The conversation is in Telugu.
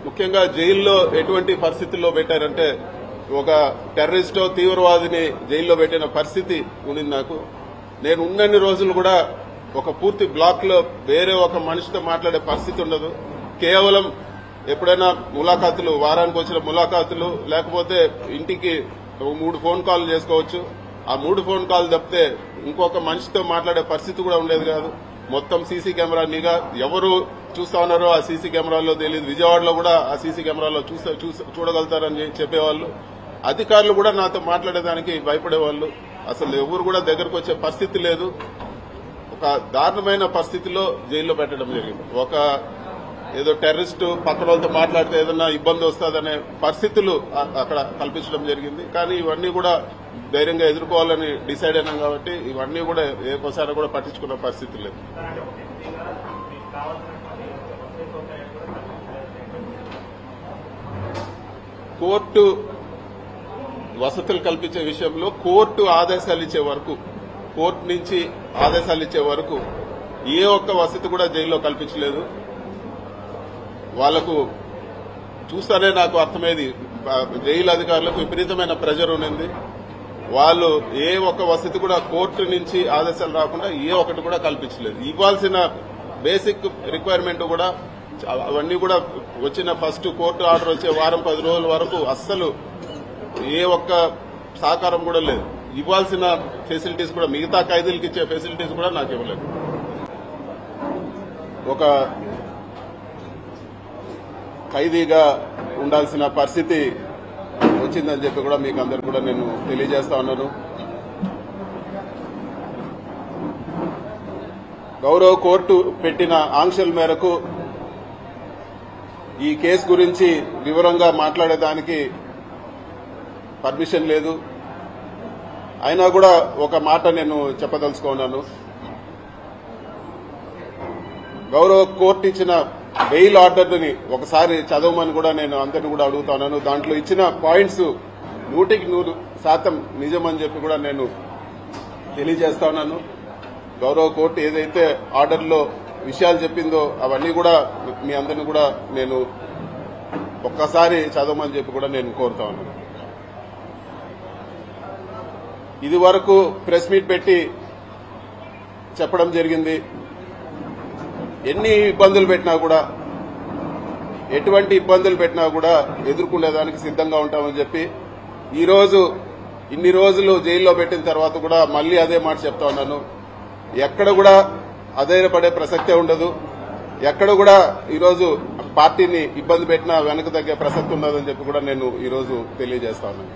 ముఖ్యంగా జైల్లో ఎటువంటి పరిస్థితుల్లో పెట్టారంటే ఒక టెర్రరిస్టో తీవ్రవాదిని జైల్లో పెట్టిన పరిస్థితి ఉండింది నాకు. నేను ఉన్నన్ని రోజులు కూడా ఒక పూర్తి బ్లాక్ లో వేరే ఒక మనిషితో మాట్లాడే పరిస్థితి ఉండదు. కేవలం ఎప్పుడైనా ములాఖాతులు, వారానికి వచ్చిన ములాఖాతులు, లేకపోతే ఇంటికి 3 ఫోన్ కాల్ చేసుకోవచ్చు. ఆ 3 ఫోన్ కాల్ తప్పితే ఇంకొక మనిషితో మాట్లాడే పరిస్థితి కూడా ఉండేది కాదు. మొత్తం సీసీ కెమెరా నిఘా, ఎవరు చూస్తా ఉన్నారో ఆ సీసీ కెమెరాల్లో తెలియదు. విజయవాడలో కూడా ఆ సీసీ కెమెరాలో చూడగలుగుతారని చెప్పేవాళ్ళు. అధికారులు కూడా నాతో మాట్లాడేదానికి భయపడేవాళ్ళు. అసలు ఎవరు కూడా దగ్గరకు వచ్చే పరిస్థితి లేదు. ఒక దారుణమైన పరిస్థితిలో జైల్లో పెట్టడం జరిగింది. ఒక ఏదో టెర్రరిస్ట్ పక్కన వాళ్ళతో మాట్లాడితే ఏదన్నా ఇబ్బంది వస్తుందనే పరిస్థితులు అక్కడ కల్పించడం జరిగింది. కానీ ఇవన్నీ కూడా ధైర్యంగా ఎదుర్కోవాలని డిసైడ్ అయినాం కాబట్టి ఇవన్నీ కూడా ఏకోసారి కూడా పట్టించుకున్న పరిస్థితి లేదు. కోర్టు వసతులు కల్పించే విషయంలో కోర్టు ఆదేశాలు ఇచ్చే వరకు, కోర్టు నుంచి ఆదేశాలు ఇచ్చే వరకు ఏ ఒక్క వసతి కూడా జైల్లో కల్పించలేదు. వాళ్లకు చూస్తానే నాకు అర్థమైంది, జైలు అధికారులకు విపరీతమైన ప్రెజర్ ఉన్నది. వాళ్ళు ఏ ఒక్క వసతి కూడా కోర్టు నుంచి ఆదేశాలు రాకుండా ఏ ఒక్కటి కూడా కల్పించలేదు. ఇవ్వాల్సిన బేసిక్ రిక్వైర్మెంట్ కూడా అవన్నీ కూడా వచ్చిన ఫస్ట్ కోర్టు ఆర్డర్ వచ్చే వారం 10 రోజుల వరకు అస్సలు ఏ ఒక్క సహకారం కూడా లేదు. ఇవ్వాల్సిన ఫెసిలిటీస్ కూడా, మిగతా ఖైదీలకు ఇచ్చే ఫెసిలిటీస్ కూడా నాకు ఇవ్వలేదు. ఒక ఖైదీగా ఉండాల్సిన పరిస్థితి వచ్చిందని చెప్పి కూడా మీకు అందరు కూడా నేను తెలియజేస్తా ఉన్నాను. గౌరవ కోర్టు పెట్టిన ఆంక్షల మేరకు ఈ కేసు గురించి వివరంగా మాట్లాడేదానికి పర్మిషన్ లేదు. అయినా కూడా ఒక మాట నేను చెప్పదలుచుకున్నాను. గౌరవ కోర్టు ఇచ్చిన బెయిల్ ఆర్డర్ని ఒకసారి చదవమని కూడా నేను అందరిని కూడా అడుగుతున్నాను. దాంట్లో ఇచ్చిన పాయింట్స్ 100% నిజమని చెప్పి కూడా నేను తెలియజేస్తా ఉన్నాను. గౌరవ కోర్టు ఏదైతే ఆర్డర్లో విషయాలు చెప్పిందో అవన్నీ కూడా మీ అందరిని కూడా నేను ఒక్కసారి చదవమని చెప్పి కూడా నేను కోరుతా ఉన్నాను. ఇది వరకు ప్రెస్ మీట్ పెట్టి చెప్పడం జరిగింది. ఎన్ని ఇబ్బందులు పెట్టినా కూడా, ఎటువంటి ఇబ్బందులు పెట్టినా కూడా ఎదుర్కొనేదానికి సిద్ధంగా ఉంటామని చెప్పి ఈరోజు ఇన్ని రోజులు జైల్లో పెట్టిన తర్వాత కూడా మళ్లీ అదే మాట చెప్తా ఉన్నాను. ఎక్కడ కూడా అధైర్యపడే ప్రసక్తే ఉండదు. ఎక్కడ కూడా ఈరోజు పార్టీని ఇబ్బంది పెట్టినా వెనక తగ్గే ప్రసక్తి ఉండదని చెప్పి కూడా నేను ఈరోజు తెలియజేస్తా ఉన్నాను.